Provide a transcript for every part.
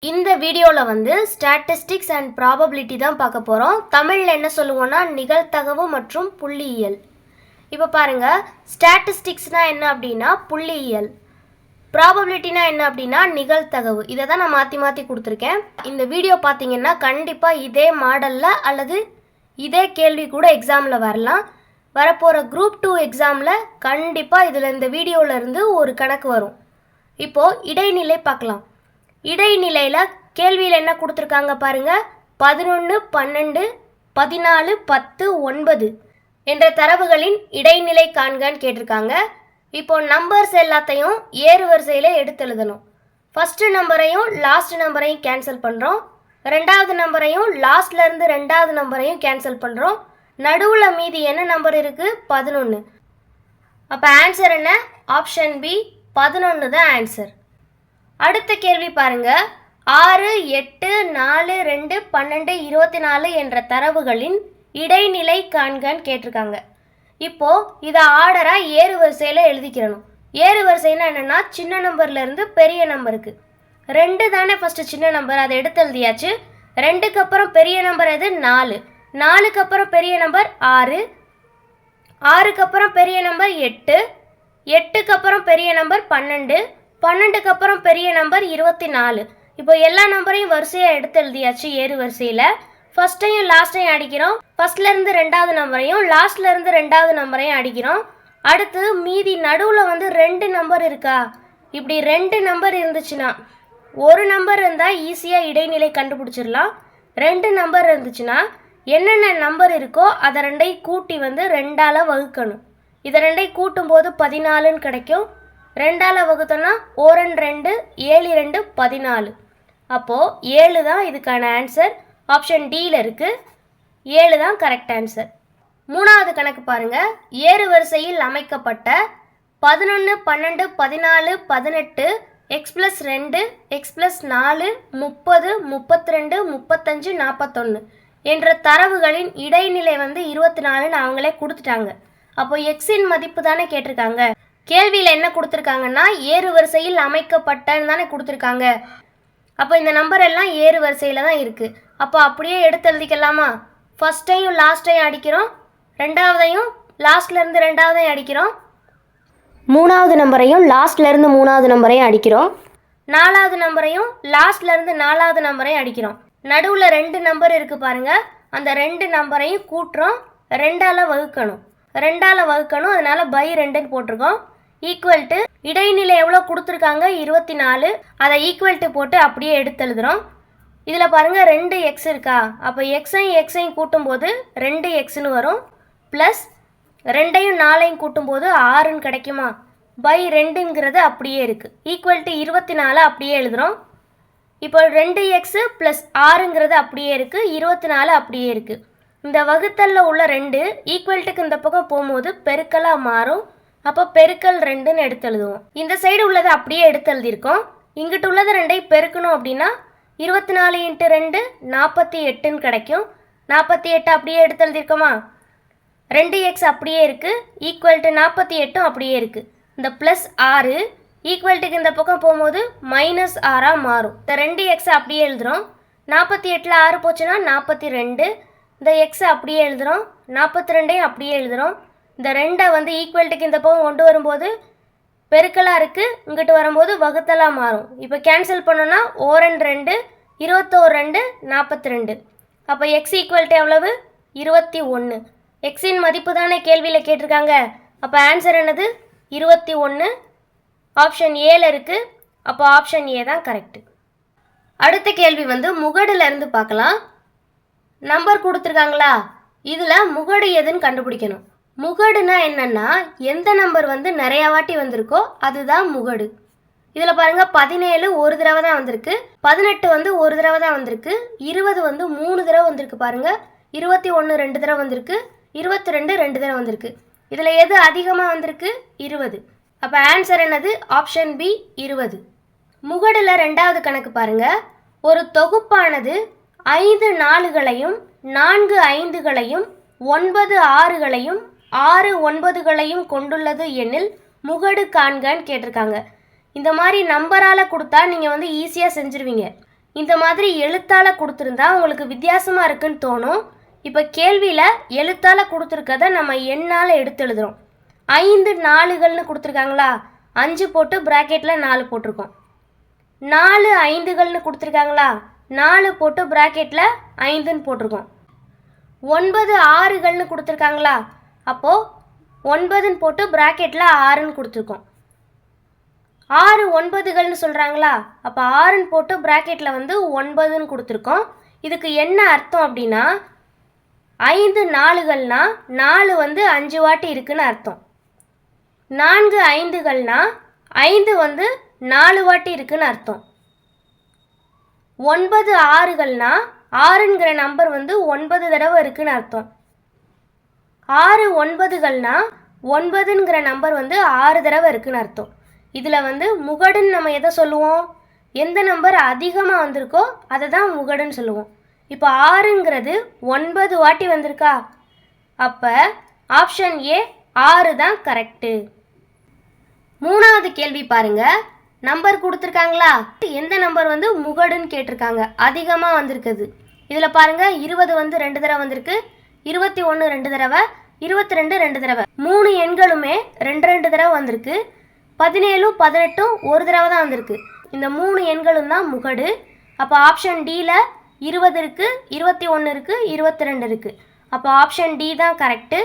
இந்த வீடியோவில் வந்து ஸ்டாட்டிஸ்டிக்ஸ் அண்ட் ப்ராபபிலிட்டி தான் பார்க்க போகிறோம். தமிழில் என்ன சொல்லுவோன்னா நிகழ்தகவு மற்றும் புள்ளியியல். இப்போ பாருங்கள், ஸ்டாட்டிஸ்டிக்ஸ்னால் என்ன அப்படின்னா புள்ளியியல், ப்ராபபிலிட்டினா என்ன அப்படின்னா நிகழ்தகவு. இதை தான் நான் மாற்றி மாற்றி கொடுத்துருக்கேன். இந்த வீடியோ பார்த்தீங்கன்னா கண்டிப்பாக இதே மாடலில் அல்லது இதே கேள்வி கூட எக்ஸாமில் வரலாம். வரப்போகிற குரூப் 2 எக்ஸாமில் கண்டிப்பாக இதில் இந்த வீடியோவிலேருந்து ஒரு கணக்கு வரும். இப்போது இடைநிலை பார்க்கலாம். இடைநிலையில் கேள்வியில் என்ன கொடுத்துருக்காங்க பாருங்கள், 11, 12, 14, 10, 9 என்ற தரவுகளின் இடைநிலை காண்கன்னு கேட்டிருக்காங்க. இப்போது நம்பர்ஸ் எல்லாத்தையும் ஏறு வரிசையில் எடுத்து எழுதணும். ஃபஸ்ட்டு நம்பரையும் லாஸ்ட் நம்பரையும் கேன்சல் பண்ணுறோம். ரெண்டாவது நம்பரையும் லாஸ்ட்லேருந்து ரெண்டாவது நம்பரையும் கேன்சல் பண்ணுறோம். நடுவில் மீதி என்ன நம்பர் இருக்குது? 11. அப்போ ஆன்சர் என்ன? ஆப்ஷன் பி 11 தான் ஆன்சர். அடுத்த கேள்வி பாருங்க, 6, 8, 4, 2, 12, 24 என்ற தரவுகளின் இடைநிலை காண்கன்னு கேட்டிருக்காங்க. இப்போது இதை ஆர்டராக ஏறு வரிசையில் எழுதிக்கிறணும். ஏறு வரிசைன்னா என்னென்னா சின்ன நம்பர்லேருந்து பெரிய நம்பருக்கு. 2 தானே ஃபஸ்ட்டு சின்ன நம்பர், அதை எடுத்து எழுதியாச்சு. 2க்கு அப்புறம் பெரிய நம்பர் எது? 4. 4க்கு அப்புறம் பெரிய நம்பர் 6. 6க்கு அப்புறம் பெரிய நம்பர் 8. 8க்கு அப்புறம் பெரிய நம்பர் 12. 12க்கு அப்புறம் பெரிய நம்பர் 24. இப்போ எல்லா நம்பரையும் வரிசையாக எடுத்து எழுதியாச்சு ஏறு வரிசையில். ஃபஸ்ட்டையும் லாஸ்ட்டையும் அடிக்கிறோம். ஃபஸ்ட்லேருந்து ரெண்டாவது நம்பரையும் லாஸ்ட்லேருந்து ரெண்டாவது நம்பரையும் அடிக்கிறோம். அடுத்து மீதி நடுவில் வந்து 2 நம்பர் இருக்கா? இப்படி 2 நம்பர் இருந்துச்சுன்னா, ஒரு நம்பர் இருந்தால் ஈஸியாக இடைநிலை கண்டுபிடிச்சிடலாம். 2 நம்பர் இருந்துச்சுன்னா என்னென்ன நம்பர் இருக்கோ அதை 2ஐயும் கூட்டி வந்து 2ஆல் வகுக்கணும். இதை 2ஐயும் கூட்டும்போது 14ன்னு கிடைக்கும். 2ஆல் வகுத்தோன்னா 1 2 7 2 14. அப்போது 7 தான் இதுக்கான ஆன்சர். ஆப்ஷன் டியில் இருக்குது. 7 தான் கரெக்ட் ஆன்சர். மூணாவது கணக்கு பாருங்கள், ஏறு வரிசையில் அமைக்கப்பட்ட 11, 12, 14, 18, x+2, x+4, 30, 32, 35, 41 என்ற தரவுகளின் இடைநிலை வந்து 24ன்னு அவங்களே கொடுத்துட்டாங்க. அப்போ எக்ஸின் மதிப்பு தானே கேட்டிருக்காங்க. கேள்வியில் என்ன கொடுத்துருக்காங்கன்னா ஏறு வரிசையில் அமைக்கப்பட்டன்னு தானே கொடுத்துருக்காங்க. அப்போ இந்த நம்பர் எல்லாம் ஏறு வரிசையில் தான் இருக்குது. அப்போ அப்படியே எடுத்து எழுதிக்கலாமா? ஃபஸ்ட்டையும் லாஸ்ட்டையும் அடிக்கிறோம். ரெண்டாவதையும் லாஸ்ட்லேருந்து ரெண்டாவதையும் அடிக்கிறோம். மூணாவது நம்பரையும் லாஸ்ட்லேருந்து மூணாவது நம்பரையும் அடிக்கிறோம். நாலாவது நம்பரையும் லாஸ்ட்லேருந்து நாலாவது நம்பரையும் அடிக்கிறோம். நடுவில் 2 நம்பர் இருக்குது பாருங்கள், அந்த 2 நம்பரையும் கூட்டுறோம். 2ஆல் வகுக்கணும். 2ஆல் வகுக்கணும், அதனால் பை 2ன்னு போட்டிருக்கோம். ஈக்குவல் டு இடைநிலை எவ்வளோ கொடுத்துருக்காங்க? 24. அதை ஈக்குவல் டு போட்டு அப்படியே எடுத்து எழுதுகிறோம். இதில் பாருங்கள் 2 எக்ஸ் இருக்கா? அப்போ எக்ஸையும் கூட்டும்போது 2 எக்ஸ்னு வரும். ப்ளஸ் 2ஐயும் 4ஐயும் கூட்டும்போது 6ன்னு கிடைக்குமா? பை 2ங்கிறது அப்படியே இருக்குது. ஈக்குவல் டு 24 அப்படியே எழுதுகிறோம். இப்போ 2x ப்ளஸ் 6ங்கிறது அப்படியே இருக்குது. 24 அப்படியே இருக்குது. இந்த வகுத்தலில் உள்ள 2 ஈக்குவல்ட்டுக்கு இந்த பக்கம் போகும்போது பெருக்கலாக மாறும். அப்போ பெருக்கல் 2ன்னு எடுத்து எழுதுவோம். இந்த சைடு உள்ளதை அப்படியே எடுத்து எழுதியிருக்கோம். இங்கிட்டு உள்ளது 2ஐயும் பெருக்கணும் அப்படின்னா 24 × 2 48ன்னு கிடைக்கும். 48 அப்படியே எடுத்து எழுதியிருக்கோமா? 2x அப்படியே இருக்குது. ஈக்குவல் டு 48ம் அப்படியே இருக்குது. இந்த ப்ளஸ் 6 ஈக்குவல்ட்டுக்கு இந்த பக்கம் போகும்போது -6ஆக மாறும். இந்த 2x அப்படியே எழுதுகிறோம். 48ல் 6 போச்சுன்னா 42. இந்த எக்ஸை அப்படியே எழுதுகிறோம். 42ஐயும் அப்படியே எழுதுகிறோம். இந்த 2ஐ வந்து ஈக்குவல்ட்டுக்கு இந்த பக்கம் கொண்டு வரும்போது பெருக்கலாக இருக்குது, இங்கிட்டு வரும்போது வகுத்தலாக மாறும். இப்போ கேன்சல் பண்ணோன்னா 1 2 21 2 42. அப்போ எக்ஸ் ஈக்குவல்ட்டு எவ்வளவு? 21. எக்ஸின் மதிப்பு தானே கேள்வியில் கேட்டிருக்காங்க. அப்போ ஆன்சர் என்னது? 21. ஆப்ஷன் ஏல இருக்குது. அப்போ ஆப்ஷன் ஏ தான் கரெக்டு. அடுத்த கேள்வி வந்து முகடுலேருந்து பார்க்கலாம். நம்பர் கொடுத்துருக்காங்களா? இதில் முகடு எதுன்னு கண்டுபிடிக்கணும். முகடுனா என்னென்னா எந்த நம்பர் வந்து நிறையா வாட்டி வந்திருக்கோ அதுதான் முகடு. இதில் பாருங்கள் 17 ஒரு தடவை தான் வந்திருக்கு. 18 வந்து ஒரு தடவை தான் வந்திருக்கு. 20 வந்து 3 தடவை வந்திருக்கு பாருங்கள். 21 2 தடவை வந்திருக்கு. 22 2 தடவை வந்திருக்கு. இதில் எது அதிகமாக வந்திருக்கு? 20. அப்போ ஆன்சர் என்னது? Option B 20. முகடில் ரெண்டாவது கணக்கு பாருங்கள். ஒரு தொகுப்பானது 5 4களையும் 4 5களையும் 9 6களையும் 6 9களையும் கொண்டுள்ளது எனில் முகடு காண்கன்னு கேட்டிருக்காங்க. இந்த மாதிரி நம்பரால் கொடுத்தா நீங்கள் வந்து ஈஸியாக செஞ்சுருவீங்க. இந்த மாதிரி எழுத்தால் கொடுத்துருந்தா உங்களுக்கு வித்தியாசமாக இருக்குன்னு தோணும். இப்போ கேள்வியில் எழுத்தால் கொடுத்துருக்கதை நம்ம எண்ணால் எடுத்து எழுதுகிறோம். 5 4கள்னு கொடுத்துருக்காங்களா, 5 போட்டு ப்ராக்கெட்டில் 4 போட்டிருக்கோம். 4 5கள்னு கொடுத்துருக்காங்களா, 4 போட்டு ப்ராக்கெட்டில் 5ன்னு போட்டிருக்கோம். 9 6கள்னு கொடுத்துருக்காங்களா, அப்போது 9ன்னு போட்டு ப்ராக்கெட்டில் 6ன்னு கொடுத்துருக்கோம். 6 9கள்னு சொல்கிறாங்களா, அப்போ 6ன்னு போட்டு ப்ராக்கெட்டில் வந்து 9ன்னு கொடுத்துருக்கோம். இதுக்கு என்ன அர்த்தம் அப்படின்னா 5 4கள்னா 4 வந்து 5 வாட்டி இருக்குன்னு அர்த்தம். 4 5கள்னா 5 வந்து 4 வாட்டி இருக்குன்னு அர்த்தம். 9 6கள்னா 6ங்கிற நம்பர் வந்து 9 தடவை இருக்குன்னு அர்த்தம். 6 9கள்னா 9ங்கிற நம்பர் வந்து 6 தடவை இருக்குன்னு அர்த்தம். இதில் வந்து முகடுன்னு நம்ம எதை சொல்லுவோம், எந்த நம்பர் அதிகமாக வந்திருக்கோ அதை தான் முகடுன்னு சொல்லுவோம். இப்போ 6ங்கிறது 9 வாட்டி வந்திருக்கா, அப்போ ஆப்ஷன் ஏ 6 தான் கரெக்டு. 3வது கேள்வி பாருங்க, நம்பர் கொடுத்துருக்காங்களா, எந்த நம்பர் வந்து முகடுன்னு கேட்டிருக்காங்க, அதிகமாக வந்திருக்குது. இதில் பாருங்கள் 20 வந்து 2 தடவை வந்திருக்கு, 21 2 தடவை, 22 2 தடவை, 3 எண்களுமே 2 2 தடவை வந்திருக்கு. 17 18 ஒரு தடவை தான் வந்திருக்கு. இந்த 3 எண்களும் தான் முகடு. அப்போ ஆப்ஷன் டியில் 20 இருக்குது, 21 இருக்குது, 22 இருக்குது. அப்போ ஆப்ஷன் டி தான் கரெக்டு.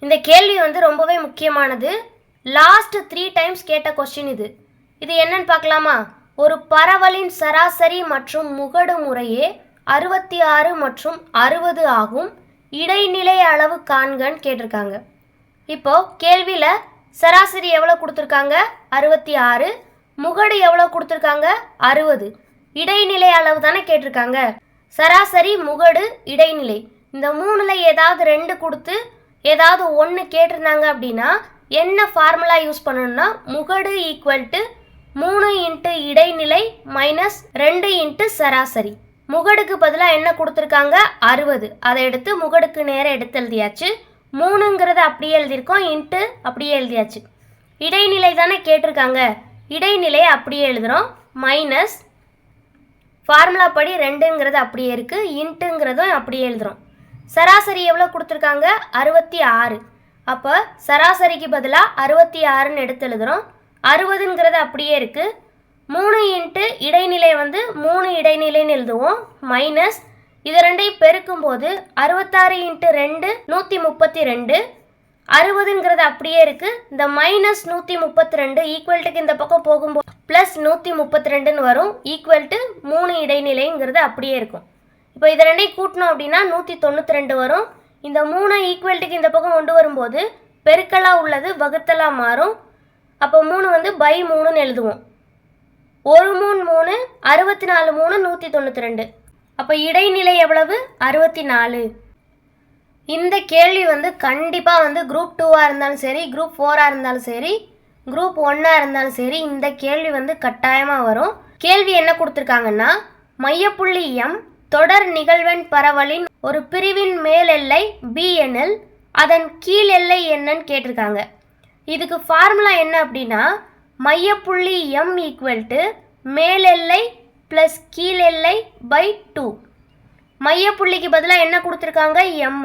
இந்த கேள்வி வந்து ரொம்பவே முக்கியமானது. லாஸ்ட் 3 டைம்ஸ் கேட்ட கொஸ்டின் இது. இது என்னன்னு பார்க்கலாமா? ஒரு பரவலின் சராசரி மற்றும் முகடு முறையே 66 மற்றும் 60 ஆகும். இடைநிலை அளவு காண்கன்னு கேட்டிருக்காங்க. இப்போது கேள்வியில் சராசரி எவ்வளோ கொடுத்துருக்காங்க, 66. முகடு எவ்வளோ கொடுத்துருக்காங்க, 60. இடைநிலை அளவு தானே கேட்டிருக்காங்க. சராசரி முகடு இடைநிலை இந்த 3ல் ஏதாவது 2 கொடுத்து ஏதாவது 1 கேட்டிருந்தாங்க அப்படின்னா என்ன ஃபார்முலா யூஸ் பண்ணணும்னா முகடு ஈக்குவல் டு 3 இன்ட்டு இடைநிலை மைனஸ் 2 இன்ட்டு சராசரி. முகடுக்கு பதிலாக என்ன கொடுத்துருக்காங்க, 60. அதை எடுத்து முகடுக்கு நேராக எடுத்து எழுதியாச்சு. 3ங்கிறத அப்படியே எழுதியிருக்கோம், இன்ட்டு அப்படியே எழுதியாச்சு. இடைநிலை தானே கேட்டிருக்காங்க, இடைநிலை அப்படியே எழுதுகிறோம், மைனஸ் ஃபார்முலா படி 2ங்கிறது அப்படியே இருக்குது, இன்ட்டுங்கிறதும் அப்படியே எழுதுகிறோம். சராசரி எவ்வளோ கொடுத்துருக்காங்க, 66. அப்போ சராசரிக்கு பதிலாக 66ன்னு எடுத்து எழுதுகிறோம். 60ங்கிறது அப்படியே இருக்குது. 3 இன்ட்டு இடைநிலை வந்து 3 இடைநிலைன்னு எழுதுவோம், மைனஸ் இது ரெண்டையும் பெருக்கும்போது 66 இன்ட்டு 2 132. 60ங்கிறது அப்படியே இருக்குது. இந்த மைனஸ் 132 ஈக்குவல்ட்டுக்கு இந்த பக்கம் போகும்போது ப்ளஸ் 132ன்னு வரும், ஈக்குவல் டு 3 இடைநிலைங்கிறது அப்படியே இருக்கும். இப்போ இதை ரெண்டையும் கூட்டணும் அப்படின்னா 192 வரும். இந்த 3 ஈக்குவல்ட்டுக்கு இந்த பக்கம் கொண்டு வரும்போது பெருக்கலாக உள்ளது வகுத்தலாக மாறும். அப்போ 3 வந்து பை 3ன்னு எழுதுவோம். 1 3 3 64 3 192. அப்போ இடைநிலை எவ்வளவு, 64. இந்த கேள்வி வந்து கண்டிப்பாக வந்து குரூப் 2ஆக இருந்தாலும் சரி, குரூப் 4ஆக இருந்தாலும் சரி, குரூப் 1ஆக இருந்தாலும் சரி, இந்த கேள்வி வந்து கட்டாயமாக வரும். கேள்வி என்ன கொடுத்துருக்காங்கன்னா, மையப்புள்ளி எம் தொடர் நிகழ்வெண் பரவலின் ஒரு பிரிவின் மேல் எல்லை பி எனில் அதன் கீழ் எல்லை என்னன்னு கேட்டிருக்காங்க. இதுக்கு ஃபார்முலா என்ன அப்படின்னா மையப்புள்ளி எம் ஈக்குவல் டு மேல் எல்லை ப்ளஸ் கீழ் எல்லை பை 2. மையப்புள்ளிக்கு பதிலாக என்ன கொடுத்துருக்காங்க, எம்.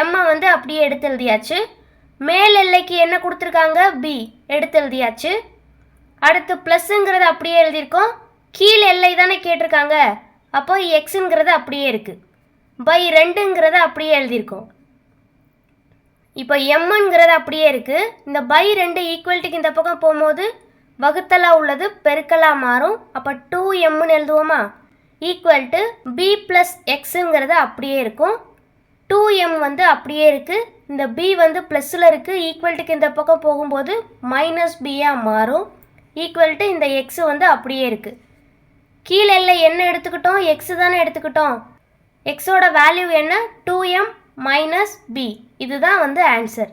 எம்மை வந்து அப்படியே எடுத்து எழுதியாச்சு. மேல் எல்லைக்கு என்ன கொடுத்துருக்காங்க, பி, எடுத்து எழுதியாச்சு. அடுத்து ப்ளஸ்ஸுங்கிறது அப்படியே எழுதியிருக்கோம். கீழ் எல்லை தானே கேட்டிருக்காங்க, அப்போ எக்ஸுங்கிறது அப்படியே இருக்குது. பை 2ங்கிறத அப்படியே எழுதியிருக்கோம். இப்போ எம்ங்கிறது அப்படியே இருக்குது. இந்த பை 2 ஈக்குவல்ட்டுக்கு இந்த பக்கம் போகும்போது வகுத்தலாக உள்ளது பெருக்கலாக மாறும். அப்போ 2mன்னு எழுதுவோமா, ஈக்குவல் டு பி ப்ளஸ் எக்ஸுங்கிறது அப்படியே இருக்கும். 2m வந்து அப்படியே இருக்குது. இந்த b வந்து ப்ளஸில் இருக்குது, ஈக்குவல்ட்டுக்கு இந்த பக்கம் போகும்போது மைனஸ் பியாக மாறும். ஈக்குவல் டு இந்த எக்ஸு வந்து அப்படியே இருக்குது. கீழே எல்லை என்ன எடுத்துக்கிட்டோம், எக்ஸு தானே எடுத்துக்கிட்டோம். எக்ஸோட வேல்யூ என்ன, 2m மைனஸ் b. இதுதான் வந்து ஆன்சர்.